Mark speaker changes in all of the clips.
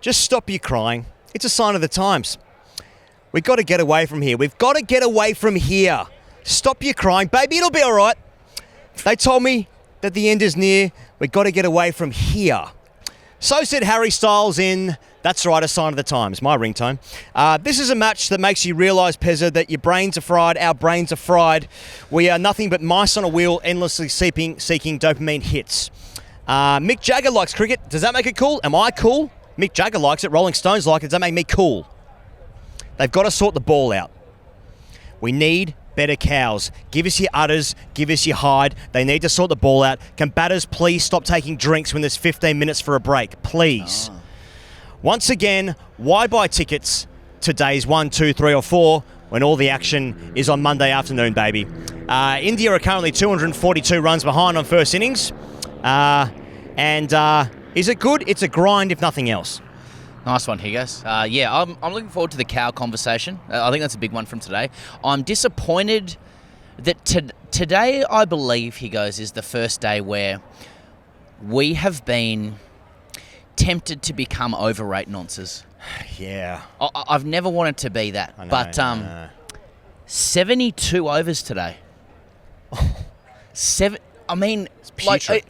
Speaker 1: Just stop your crying. It's a sign of the times. We've got to get away from here. We've got to get away from here. Stop your crying. Baby, it'll be all right. They told me that the end is near. We've got to get away from here. So said Harry Styles in That's Right, A Sign of the Times, my ringtone. This is a match that makes you realise, Pezza, that your brains are fried, our brains are fried. We are nothing but mice on a wheel, endlessly seeking dopamine hits. Mick Jagger likes cricket. Does that make it cool? Am I cool? Mick Jagger likes it. Rolling Stones like it. Does that make me cool? They've got to sort the ball out. We need better cows. Give us your udders. Give us your hide. They need to sort the ball out. Can batters please stop taking drinks when there's 15 minutes for a break? Please. Oh. Once again, why buy tickets to days 1, 2, 3 or 4 when all the action is on Monday afternoon, baby? India are currently 242 runs behind on first innings. Is it good? It's a grind, if nothing else.
Speaker 2: Nice one, Higgins. I'm looking forward to the cow conversation. I think that's a big one from today. I'm disappointed that today, I believe, Higgins, is the first day where we have been tempted to become overrate nonces.
Speaker 1: Yeah.
Speaker 2: I've never wanted to be that.
Speaker 1: I know,
Speaker 2: but 72 overs today. I mean,
Speaker 1: putrid.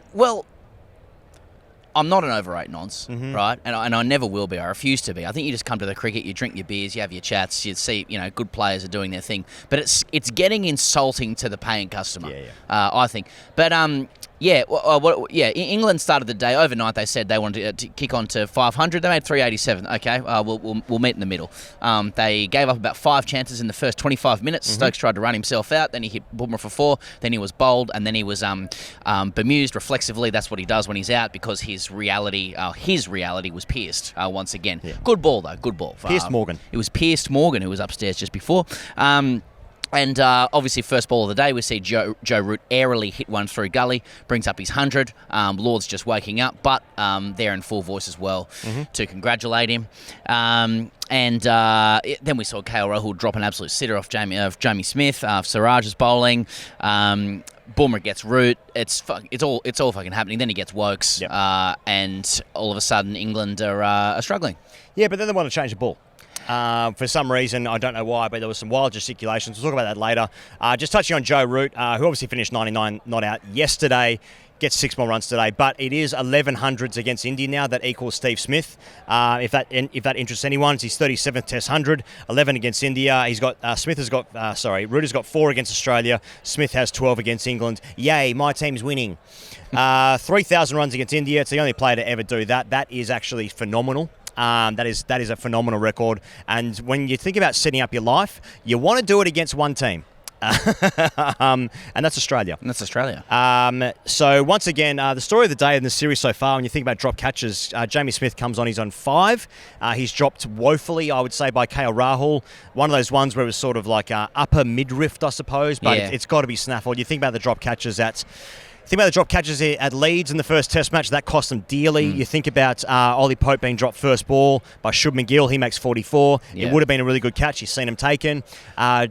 Speaker 2: I'm not an overrate nonce, right? And I never will be. I refuse to be. I think you just come to the cricket, you drink your beers, you have your chats, you see, good players are doing their thing. But it's getting insulting to the paying customer, I think. But England started the day overnight. They said they wanted to kick on to 500. They made 387. Okay, we'll meet in the middle. They gave up about 5 chances in the first 25 minutes. Stokes tried to run himself out. Then he hit Bumrah for 4. Then he was bowled, and then he was bemused reflexively. That's what he does when he's out because his reality was pierced once again. Yeah. Good ball though. Good ball.
Speaker 1: Pierced Morgan.
Speaker 2: It was Pierced Morgan who was upstairs just before. And obviously, first ball of the day, we see Joe Root airily hit one through gully, brings up his 100. Lord's just waking up, but they're in full voice as well to congratulate him. Then we saw KL Rahul drop an absolute sitter off Jamie Smith. Siraj is bowling. Bumrah gets Root. It's all fucking happening. Then he gets Wokes, and all of a sudden England are struggling.
Speaker 1: Yeah, but then they want to change the ball. For some reason, I don't know why, but there was some wild gesticulations. We'll talk about that later. Just touching on Joe Root, who obviously finished 99 not out yesterday, gets 6 more runs today, but it is 1100s against India now. That equals Steve Smith. If that interests anyone, it's his 37th Test 100, 11 against India. Root has got 4 against Australia. Smith has 12 against England. Yay, my team's winning. 3,000 runs against India. It's the only player to ever do that. That is actually phenomenal. That is a phenomenal record. And when you think about setting up your life, you want to do it against one team. And that's Australia. So once again, the story of the day in the series so far, when you think about drop catches, Jamie Smith comes on, he's on 5. He's dropped woefully, I would say, by KL Rahul. One of those ones where it was sort of like upper mid-rift, I suppose, but it's got to be snaffled. You think about the drop catches at Leeds in the first Test match. That cost them dearly. You think about Ollie Pope being dropped first ball by Shubman Gill. He makes 44. It would have been a really good catch. You've seen him taken.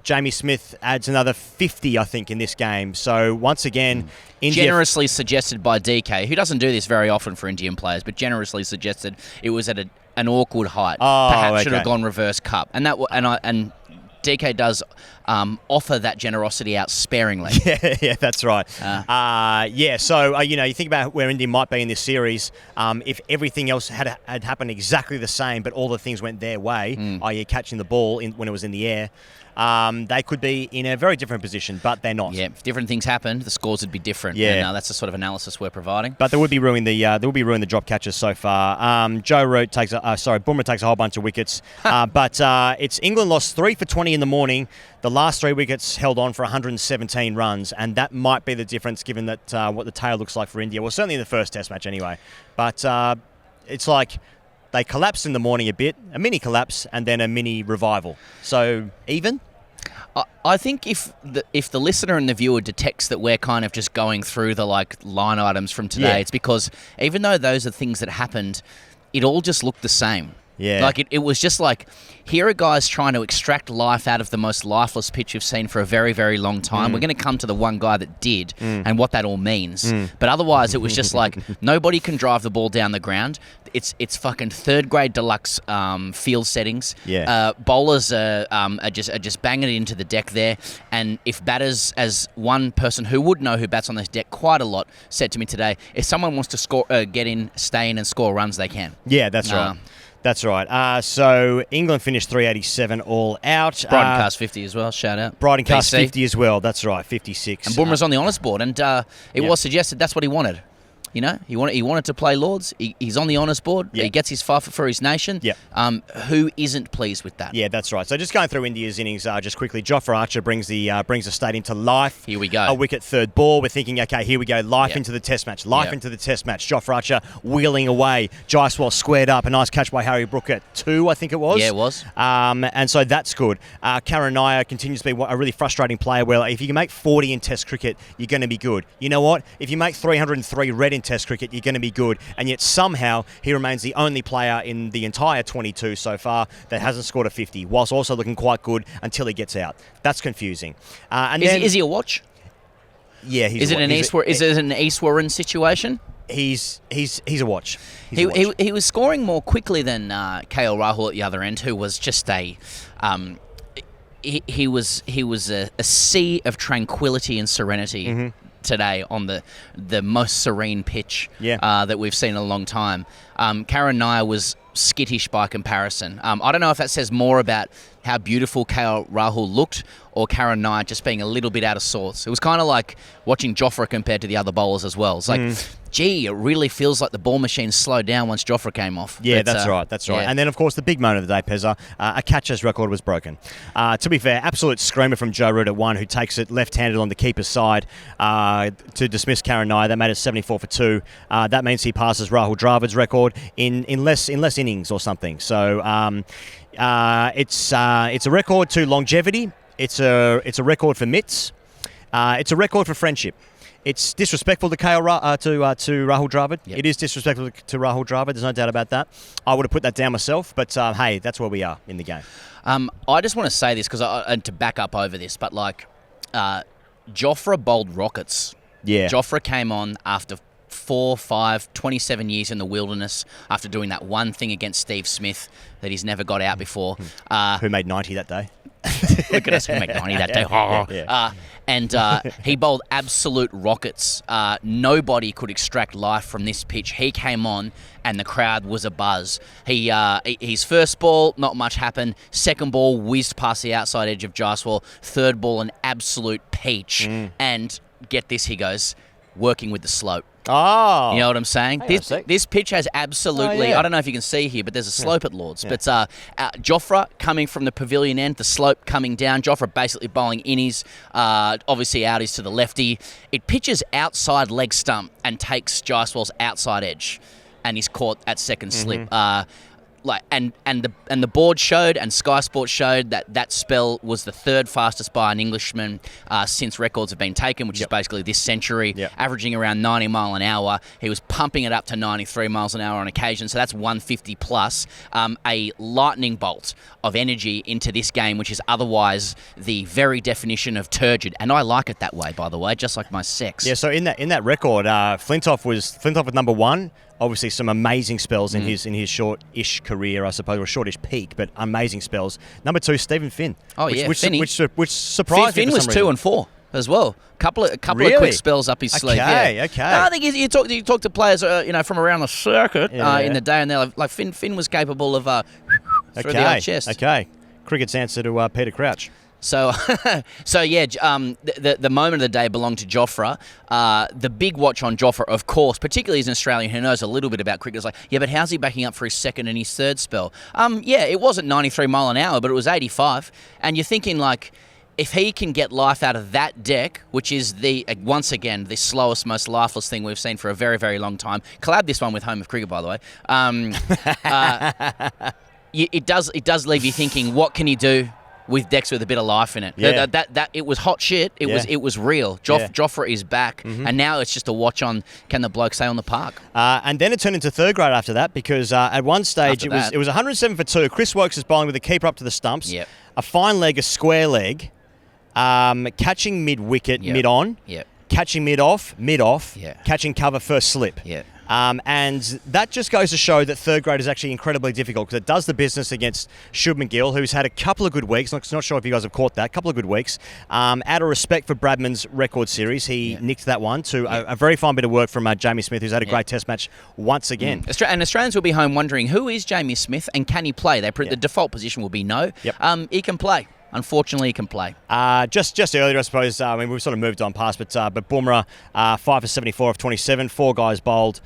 Speaker 1: Jamie Smith adds another 50, I think, in this game. So once again, India...
Speaker 2: Generously suggested by DK, who doesn't do this very often for Indian players, but generously suggested it was at an awkward height. Perhaps should have gone reverse cup. And DK does offer that generosity out sparingly.
Speaker 1: Yeah, that's right. So you think about where India might be in this series. If everything else had happened exactly the same, but all the things went their way, i.e. catching the ball when it was in the air, they could be in a very different position, but they're not. Yeah,
Speaker 2: if different things happened, the scores would be different.
Speaker 1: Yeah,
Speaker 2: and that's the sort of analysis we're providing.
Speaker 1: But there would be ruining the drop catches so far. Bumrah takes a whole bunch of wickets, but it's England lost 3 for 20 in the morning. The last 3 wickets held on for 117 runs, and that might be the difference given that what the tail looks like for India. Well, certainly in the first Test match anyway. But it's like they collapsed in the morning a bit, a mini collapse, and then a mini revival. So even?
Speaker 2: I think if the listener and the viewer detects that we're kind of just going through the line items from today, it's because even though those are things that happened, it all just looked the same.
Speaker 1: Yeah.
Speaker 2: Like, it was just like, here are guys trying to extract life out of the most lifeless pitch you've seen for a very, very long time. We're going to come to the one guy that did and what that all means. But otherwise, it was just like, nobody can drive the ball down the ground. It's fucking third-grade deluxe field settings.
Speaker 1: Yeah.
Speaker 2: Bowlers are just banging it into the deck there. And if batters, as one person who would know who bats on this deck quite a lot said to me today, if someone wants to score, get in, stay in and score runs, they can.
Speaker 1: Yeah, that's right. That's right. So England finished 387 all out.
Speaker 2: Brighton cast 50 as well. Shout out.
Speaker 1: Brighton cast
Speaker 2: BC.
Speaker 1: 50 as well. That's right. 56.
Speaker 2: And Bumrah's on the honours board, and it was suggested that's what he wanted. You know, he wanted to play Lords. He's on the honours board.
Speaker 1: Yeah.
Speaker 2: He gets his fifer for his nation.
Speaker 1: Yeah.
Speaker 2: Who isn't pleased with that?
Speaker 1: Yeah, that's right. So just going through India's innings just quickly. Jofra Archer brings the state into life.
Speaker 2: Here we go.
Speaker 1: A wicket, third ball. We're thinking, okay, here we go. Life into the Test match. Life
Speaker 2: Yep.
Speaker 1: into the Test match. Jofra Archer wheeling away. Jaiswal squared up. A nice catch by Harry Brook at 2, I think it was.
Speaker 2: Yeah, it was.
Speaker 1: And so that's good. Karanaya continues to be a really frustrating player. Well, if you can make 40 in Test cricket, you're going to be good. You know what? If you make 303 red in Test cricket, you're going to be good, and yet somehow he remains the only player in the entire 22 so far that hasn't scored a 50, whilst also looking quite good until he gets out. That's confusing.
Speaker 2: Is he a watch?
Speaker 1: Yeah, he's
Speaker 2: Is it an Eastwarren situation?
Speaker 1: He's a watch.
Speaker 2: He was scoring more quickly than KL Rahul at the other end, who was just a he was a sea of tranquility and serenity. Today on the most serene pitch that we've seen in a long time. Karen Nair was skittish by comparison. I don't know if that says more about how beautiful KL Rahul looked or Karen Nair just being a little bit out of sorts. It was kind of like watching Jofra compared to the other bowlers as well. It's like, gee, it really feels like the ball machine slowed down once Jofra came off.
Speaker 1: Yeah, that's right. Yeah. And then, of course, the big moment of the day, Pezza, a catcher's record was broken. To be fair, absolute screamer from Joe Root at 1, who takes it left-handed on the keeper's side to dismiss Karen Nair. That made it 74 for 2. That means he passes Rahul Dravid's record in less innings or something. So it's a record to longevity. It's a record for mitts. It's a record for friendship. It's disrespectful to Rahul Dravid. Yep. It is disrespectful to Rahul Dravid. There's no doubt about that. I would have put that down myself, but hey, that's where we are in the game.
Speaker 2: I just want to say this and to back up over this, but like Jofra bowled rockets. Yeah. Jofra came on after 4, 5, 27 years in the wilderness after doing that one thing against Steve Smith that he's never got out before.
Speaker 1: Who made 90 that day?
Speaker 2: Look at us, we make 90 that day. And he bowled absolute rockets. Nobody could extract life from this pitch. He came on and the crowd was abuzz. His first ball, not much happened. Second ball, whizzed past the outside edge of Jaiswal. Third ball, an absolute peach. And get this, he goes, working with the slope.
Speaker 1: Oh.
Speaker 2: You know what I'm saying? This pitch has absolutely... I don't know if you can see here, but there's a slope at Lords. But Jofra coming from the pavilion end, the slope coming down. Jofra basically bowling innies, obviously outies to the lefty. It pitches outside leg stump and takes Jaiswal's outside edge. And he's caught at second slip. And the board showed and Sky Sports showed that spell was the third fastest by an Englishman since records have been taken, which is basically this century, averaging around 90 mile an hour. He was pumping it up to 93 miles an hour on occasion, so that's 150 plus. A lightning bolt of energy into this game, which is otherwise the very definition of turgid, and I like it that way, by the way, just like my sex.
Speaker 1: Yeah. So in that record, Flintoff was number 1. Obviously, some amazing spells in his short-ish career, I suppose, or shortish peak, but amazing spells. Number 2, Stephen Finn.
Speaker 2: Oh,
Speaker 1: which surprised
Speaker 2: Finn
Speaker 1: me for
Speaker 2: was
Speaker 1: some
Speaker 2: 2
Speaker 1: reason.
Speaker 2: and 4 as well. Couple of quick spells up his sleeve.
Speaker 1: Okay.
Speaker 2: No, I think you talk to players, from around the circuit in the day, and they're like Finn was capable of through the old chest.
Speaker 1: Okay. Cricket's answer to Peter Crouch.
Speaker 2: So, the moment of the day belonged to Jofra. The big watch on Jofra, of course, particularly as an Australian who knows a little bit about cricket, is like, but how's he backing up for his second and his third spell? It wasn't 93 mile an hour, but it was 85. And you're thinking, like, if he can get life out of that deck, which is once again the slowest, most lifeless thing we've seen for a very, very long time. Collab this one with Home of Cricket, by the way. It does leave you thinking, what can he do with decks with a bit of life in it.
Speaker 1: Yeah.
Speaker 2: That it was hot shit. It was real. Jofra is back, and now it's just a watch on. Can the bloke stay on the park?
Speaker 1: And then it turned into third grade after that because at one stage it was 107 for 2. Chris Wokes is bowling with a keeper up to the stumps.
Speaker 2: Yep.
Speaker 1: A fine leg, a square leg, catching mid wicket, mid on.
Speaker 2: Yep.
Speaker 1: Catching mid off, catching cover first slip.
Speaker 2: Yeah.
Speaker 1: And that just goes to show that third grade is actually incredibly difficult because it does the business against Shubman Gill, who's had a couple of good weeks. Not sure if you guys have caught that. A couple of good weeks. Out of respect for Bradman's record series, he nicked that one to a very fine bit of work from Jamie Smith, who's had a great test match once again.
Speaker 2: And Australians will be home wondering, who is Jamie Smith and can he play? The default position will be no.
Speaker 1: Yep.
Speaker 2: He can play. Unfortunately, he can play.
Speaker 1: Just earlier, I suppose. We've sort of moved on past, but Bumrah, 5 for 74 of 27, 4 guys bowled.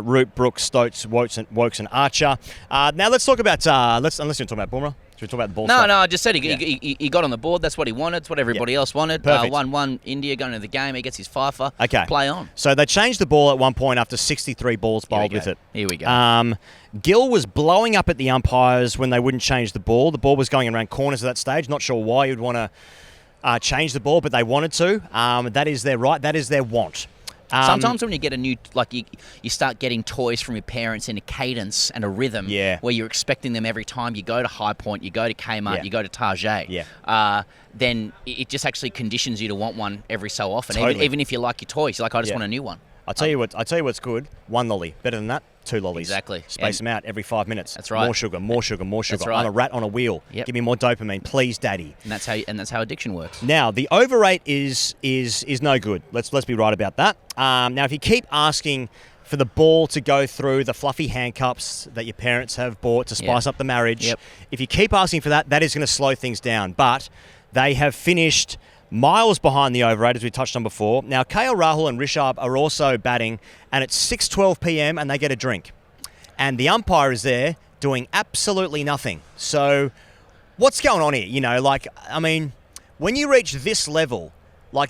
Speaker 1: Root, Brooks, Stokes, Wokes, and Archer. Now let's talk about. Unless you're talking about Bumrah. Should we talk about the ball stuff?
Speaker 2: No, I just said he got on the board. That's what he wanted. It's what everybody else wanted. 1-1 India going into the game. He gets his fifer.
Speaker 1: Okay.
Speaker 2: Play on.
Speaker 1: So they changed the ball at one point after 63 balls bowled with it.
Speaker 2: Here we go.
Speaker 1: Gill was blowing up at the umpires when they wouldn't change the ball. The ball was going around corners at that stage. Not sure why you'd want to change the ball, but they wanted to. That is their right. That is their want.
Speaker 2: Sometimes when you get a new, you start getting toys from your parents in a cadence and a rhythm where you're expecting them every time you go to High Point, you go to Kmart, you go to Target, then it just actually conditions you to want one every so often.
Speaker 1: Totally.
Speaker 2: Even if you like your toys, you're like, I just want a new one.
Speaker 1: I'll tell you what's good. 1 lolly. Better than that, 2 lollies.
Speaker 2: Exactly.
Speaker 1: Space them out every 5 minutes.
Speaker 2: That's right.
Speaker 1: More sugar, more sugar, more sugar.
Speaker 2: That's right.
Speaker 1: I'm a rat on a wheel.
Speaker 2: Yep.
Speaker 1: Give me more dopamine, please, Daddy.
Speaker 2: And that's how addiction works.
Speaker 1: Now, the overrate is no good. Let's be right about that. Now, if you keep asking for the ball to go through the fluffy handcuffs that your parents have bought to spice up the marriage, if you keep asking for that, that is going to slow things down. But they have finished miles behind the overrate, as we touched on before. Now, KL Rahul and Rishabh are also batting, and it's 6:12 p.m. and they get a drink. And the umpire is there doing absolutely nothing. So what's going on here? When you reach this level,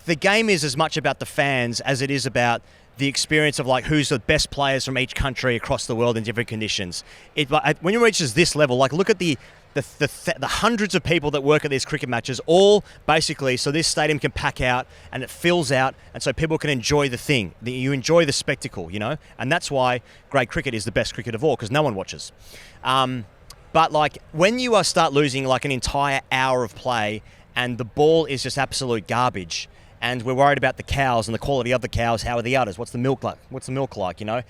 Speaker 1: the game is as much about the fans as it is about the experience of who's the best players from each country across the world in different conditions. When you reach this level, look at the hundreds of people that work at these cricket matches, all basically so this stadium can pack out and it fills out and so people can enjoy the thing. You enjoy the spectacle, and that's why grade cricket is the best cricket of all, because no one watches. But when you start losing an entire hour of play and the ball is just absolute garbage, and we're worried about the cows and the quality of the cows. How are the udders? What's the milk like?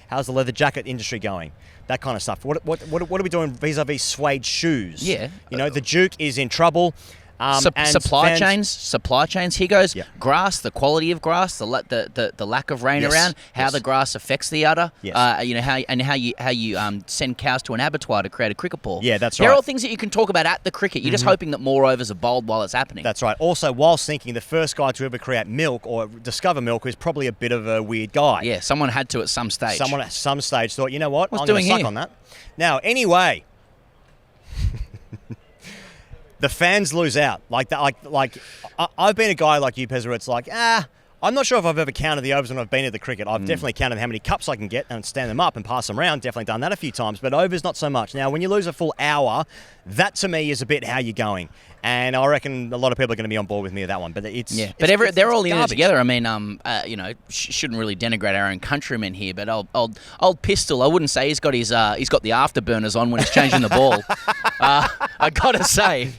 Speaker 1: How's the leather jacket industry going? That kind of stuff. What are we doing vis-a-vis suede shoes?
Speaker 2: Yeah.
Speaker 1: The Duke is in trouble.
Speaker 2: Supply chains. Here goes grass, the quality of grass, the lack of rain around, how the grass affects the udder. How you send cows to an abattoir to create a cricket ball.
Speaker 1: Yeah, that's right.
Speaker 2: They're all things that you can talk about at the cricket. You're just hoping that more overs are bowled while it's happening.
Speaker 1: That's right. Also, whilst thinking the first guy to ever create milk or discover milk is probably a bit of a weird guy.
Speaker 2: Yeah, someone had to at some stage.
Speaker 1: Someone at some stage thought, you know what,
Speaker 2: What's
Speaker 1: I'm going to suck
Speaker 2: here?
Speaker 1: on that. Now, anyway. The fans lose out. I've been a guy like you, Pez, where it's I'm not sure if I've ever counted the overs when I've been at the cricket. I've definitely counted how many cups I can get and stand them up and pass them around. Definitely done that a few times, but overs not so much. Now, when you lose a full hour, that to me is a bit how you're going. And I reckon a lot of people are going to be on board with me with that one. But they're
Speaker 2: all in it
Speaker 1: garbage.
Speaker 2: together. I mean, shouldn't really denigrate our own countrymen here, but old Pistol, I wouldn't say he's got the afterburners on when he's changing the ball. I gotta say,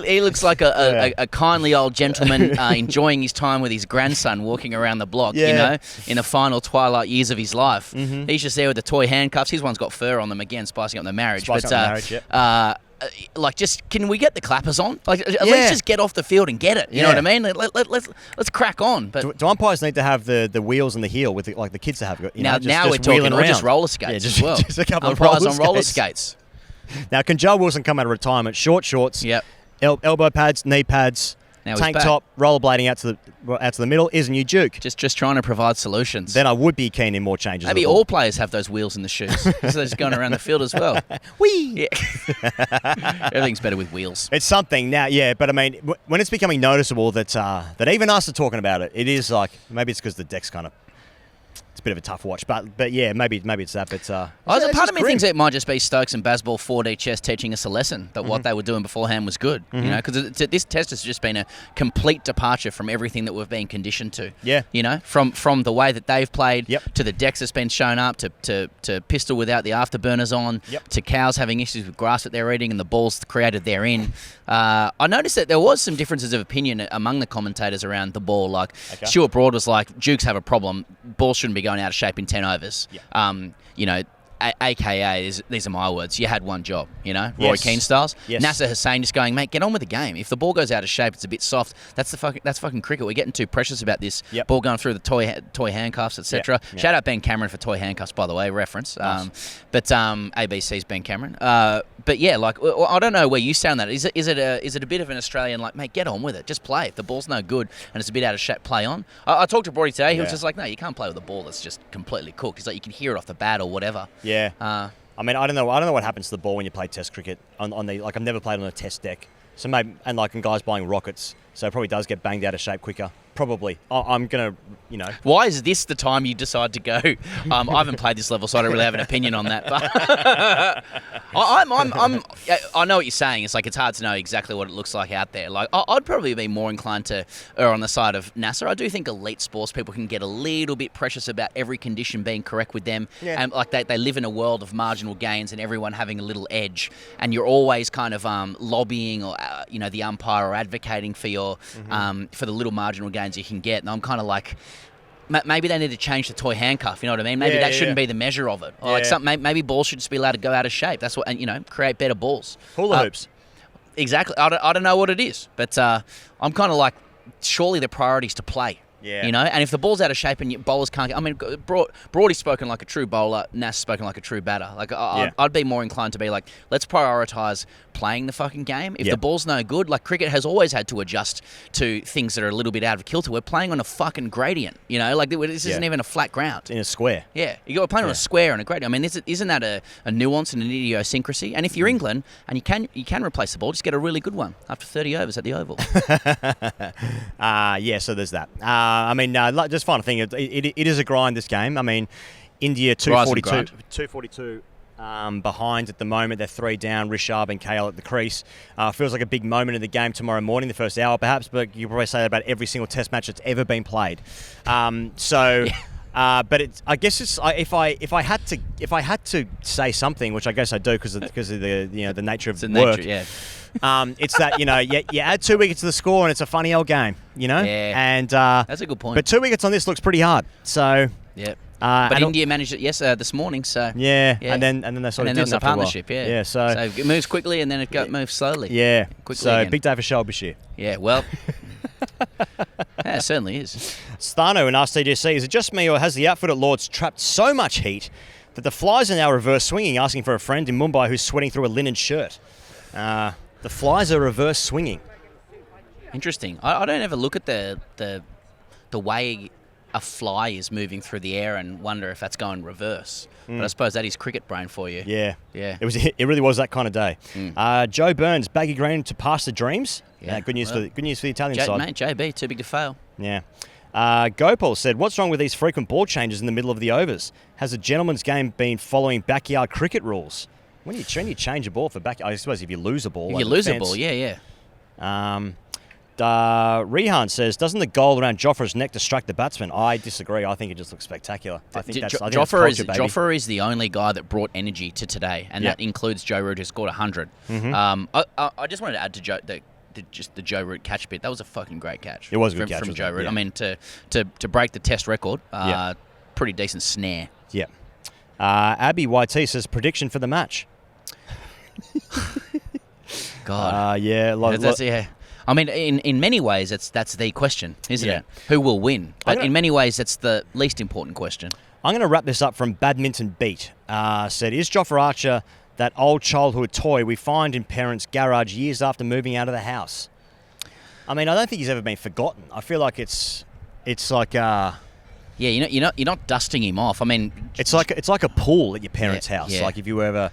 Speaker 2: he looks like a kindly old gentleman enjoying his time with his grandson, walking around the block. In the final twilight years of his life. Mm-hmm. He's just there with the toy handcuffs. His one's got fur on them again, spicing up the marriage. Can we get the clappers on? At least just get off the field and get it. You know what I mean? Let's crack on. But
Speaker 1: do umpires need to have the wheels and the heel with the kids to have?
Speaker 2: Now we're talking, or just roller skates as well.
Speaker 1: Just a couple
Speaker 2: umpires
Speaker 1: of
Speaker 2: roller skates.
Speaker 1: Now, can Joe Wilson come out of retirement? Short shorts, elbow pads, knee pads, tank top, rollerblading out to the middle is a new Duke.
Speaker 2: Just trying to provide solutions.
Speaker 1: Then I would be keen in more changes.
Speaker 2: Maybe all players have those wheels in the shoes, so they're just going around the field as well.
Speaker 1: Whee!
Speaker 2: Yeah. Everything's better with wheels.
Speaker 1: It's something now, but I mean, when it's becoming noticeable that even us are talking about it, it is maybe it's because the deck's kind of a bit of a tough watch. But yeah, maybe it's that. But
Speaker 2: part of me thinks it might just be Stokes and Bazball 4D chess teaching us a lesson that what they were doing beforehand was good. You know, because this test has just been a complete departure from everything that we've been conditioned to.
Speaker 1: Yeah.
Speaker 2: You know, from the way that they've played
Speaker 1: to
Speaker 2: the decks that's been shown up to pistol without the afterburners on to cows having issues with grass that they're eating and the balls created therein. I noticed that there was some differences of opinion among the commentators around the ball. Like Stuart Broad was like, Dukes have a problem. Ball shouldn't be going out of shape in 10 overs. You know, AKA, these are my words, you had one job, you know, Roy Keane styles. Nasser Hussain just going, mate, get on with the game. If the ball goes out of shape, it's a bit soft. That's fucking cricket. We're getting too precious about this. Ball going through the toy handcuffs, etc. Shout out Ben Cameron for toy handcuffs, by the way, reference. Nice. But ABC's Ben Cameron. But yeah, like, I don't know where you stand on that. Is it a bit of an Australian, like, mate, get on with it. Just play. If the ball's no good and it's a bit out of shape, play on. I talked to Brody today. He was just like, no, you can't play with a ball that's just completely cooked. He's like, you can hear it off the bat or whatever.
Speaker 1: Yeah. I mean, I don't know what happens to the ball when you play Test cricket on the, like, I've never played on a Test deck, so maybe, and like, and guys buying rockets, so it probably does get banged out of shape quicker. Probably. I'm gonna, you know.
Speaker 2: Why is this the time you decide to go? I haven't played this level, so I don't really have an opinion on that. But I know what you're saying. It's like it's hard to know exactly what it looks like out there. Like I'd probably be more inclined to err on the side of Nasser. I do think elite sports people can get a little bit precious about every condition being correct with them, and like they live in a world of marginal gains and everyone having a little edge, and you're always kind of lobbying or you know, the umpire or advocating for your for the little marginal gains you can get. And I'm kind of like, maybe they need to change the toy handcuff. You know what I mean? Maybe that shouldn't be the measure of it. Or like maybe balls should just be allowed to go out of shape. That's what, and you know, create better balls.
Speaker 1: Hula hoops.
Speaker 2: Exactly. I don't know what it is, but I'm kind of like, surely the priority is to play.
Speaker 1: Yeah.
Speaker 2: You know, and if the ball's out of shape and your bowlers can't get... I mean, Broady's spoken like a true bowler, Nass spoken like a true batter. Like, I'd be more inclined to be like, let's prioritise playing the fucking game. If the ball's no good, like, cricket has always had to adjust to things that are a little bit out of kilter. We're playing on a fucking gradient, you know? Like, this isn't even a flat ground.
Speaker 1: In a square.
Speaker 2: Yeah. You're playing on a square and a gradient. I mean, isn't that a nuance and an idiosyncrasy? And if you're England and you can replace the ball, just get a really good one after 30 overs at the Oval.
Speaker 1: Yeah, so there's that. I mean, just final thing, it is a grind, this game. I mean, India 242 behind at the moment. They're 3 down, Rishabh and KL at the crease. Feels like a big moment in the game tomorrow morning, the first hour perhaps, but you probably say that about every single test match that's ever been played. But I guess it's if I had to say something, which I guess I do because of the nature of work. It's that you add 2 wickets to the score and it's a funny old game, you know.
Speaker 2: Yeah.
Speaker 1: And
Speaker 2: that's a good point.
Speaker 1: But 2 wickets on this looks pretty hard. So
Speaker 2: yeah. But India managed it this morning, so
Speaker 1: yeah. And then they sort of did
Speaker 2: a partnership,
Speaker 1: yeah. So
Speaker 2: it moves quickly and then it moves slowly.
Speaker 1: Yeah.
Speaker 2: Quickly
Speaker 1: so
Speaker 2: again.
Speaker 1: Big day for Shoaib Bashir.
Speaker 2: Yeah. Well. Yeah, it certainly is.
Speaker 1: Stano in RCGC, is it just me or has the outfit at Lord's trapped so much heat that the flies are now reverse swinging, asking for a friend in Mumbai who's sweating through a linen shirt? The flies are reverse swinging.
Speaker 2: Interesting. I don't ever look at the way a fly is moving through the air and wonder if that's going reverse. But I suppose that is cricket brain for you.
Speaker 1: Yeah.
Speaker 2: Yeah.
Speaker 1: It really was that kind of day. Joe Burns, baggy green to pass the dreams.
Speaker 2: Yeah.
Speaker 1: Good news for the Italian side.
Speaker 2: Mate, JB, too big to fail.
Speaker 1: Yeah. Gopal said, what's wrong with these frequent ball changes in the middle of the overs? Has a gentleman's game been following backyard cricket rules? When you change a ball for backyard, I suppose if you lose a ball.
Speaker 2: If you lose a ball, yeah.
Speaker 1: Rehan says, doesn't the goal around Jofra's neck distract the batsman? I disagree. I think it just looks spectacular. I think
Speaker 2: Jofra is the only guy that brought energy to today, and that includes Joe Root, who scored 100. I just wanted to add to Joe the Joe Root catch bit. That was a fucking great catch.
Speaker 1: It was a good catch
Speaker 2: from Joe Root.
Speaker 1: Yeah.
Speaker 2: I mean, to break the test record, pretty decent snare.
Speaker 1: Yeah. Abby YT says, prediction for the match.
Speaker 2: God.
Speaker 1: Yeah.
Speaker 2: I mean, in many ways, that's the question, isn't it? Who will win? But in many ways, that's the least important question.
Speaker 1: I'm going to wrap this up from Badminton Beat. Said, is Jofra Archer that old childhood toy we find in parents' garage years after moving out of the house? I mean, I don't think he's ever been forgotten. I feel like it's like
Speaker 2: yeah, you're not dusting him off. I mean,
Speaker 1: it's like a pool at your parents' house.
Speaker 2: Yeah.
Speaker 1: Like if you ever,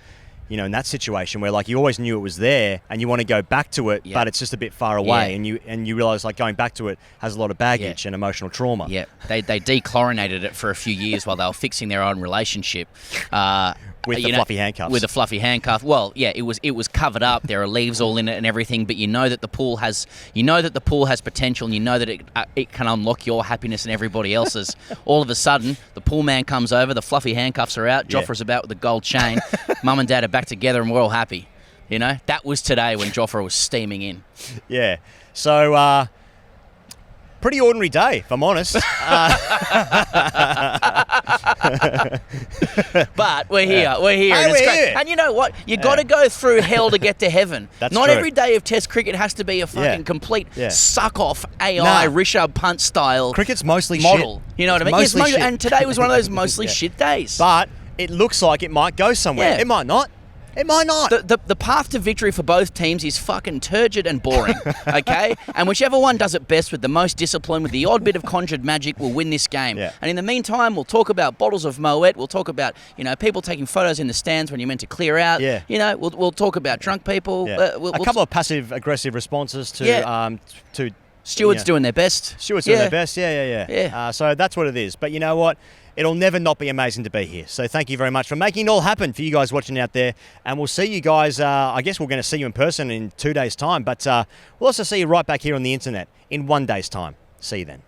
Speaker 1: in that situation where like you always knew it was there and you want to go back to it, but it's just a bit far away, and you realize like going back to it has a lot of baggage and emotional trauma.
Speaker 2: Yeah, they dechlorinated it for a few years while they were fixing their own relationship.
Speaker 1: With the fluffy handcuffs.
Speaker 2: With the fluffy handcuff. Well, yeah, it was covered up. There are leaves all in it and everything, but you know that the pool has potential, and you know that it can unlock your happiness and everybody else's. All of a sudden, the pool man comes over, the fluffy handcuffs are out, Jofra's about with the gold chain, Mum and Dad are back together, and we're all happy. That was today when Jofra was steaming in.
Speaker 1: Yeah. So, pretty ordinary day, if I'm honest.
Speaker 2: But we're here.
Speaker 1: Hey,
Speaker 2: and it's
Speaker 1: we're
Speaker 2: great.
Speaker 1: here.
Speaker 2: And you know what? You got to go through hell to get to heaven.
Speaker 1: That's
Speaker 2: Not
Speaker 1: true.
Speaker 2: every day of Test cricket has to be a fucking complete suck-off AI,
Speaker 1: Nah.
Speaker 2: Rishabh Pant style
Speaker 1: Cricket's mostly
Speaker 2: model.
Speaker 1: shit.
Speaker 2: You know what I mean?
Speaker 1: It's mostly shit.
Speaker 2: And today was one of those mostly shit days.
Speaker 1: But it looks like it might go somewhere.
Speaker 2: Yeah.
Speaker 1: It might not. It might not.
Speaker 2: The path to victory for both teams is fucking turgid and boring, okay? And whichever one does it best with the most discipline, with the odd bit of conjured magic, will win this game.
Speaker 1: Yeah.
Speaker 2: And in the meantime, we'll talk about bottles of Moet. We'll talk about, people taking photos in the stands when you're meant to clear out.
Speaker 1: Yeah.
Speaker 2: We'll talk about drunk people.
Speaker 1: Yeah. A couple of passive-aggressive responses to
Speaker 2: Stewards doing their best.
Speaker 1: Stewards doing their best. Yeah. So that's what it is. But you know what? It'll never not be amazing to be here. So thank you very much for making it all happen for you guys watching out there. And we'll see you guys, I guess we're going to see you in person in 2 days' time. But we'll also see you right back here on the internet in 1 day's time. See you then.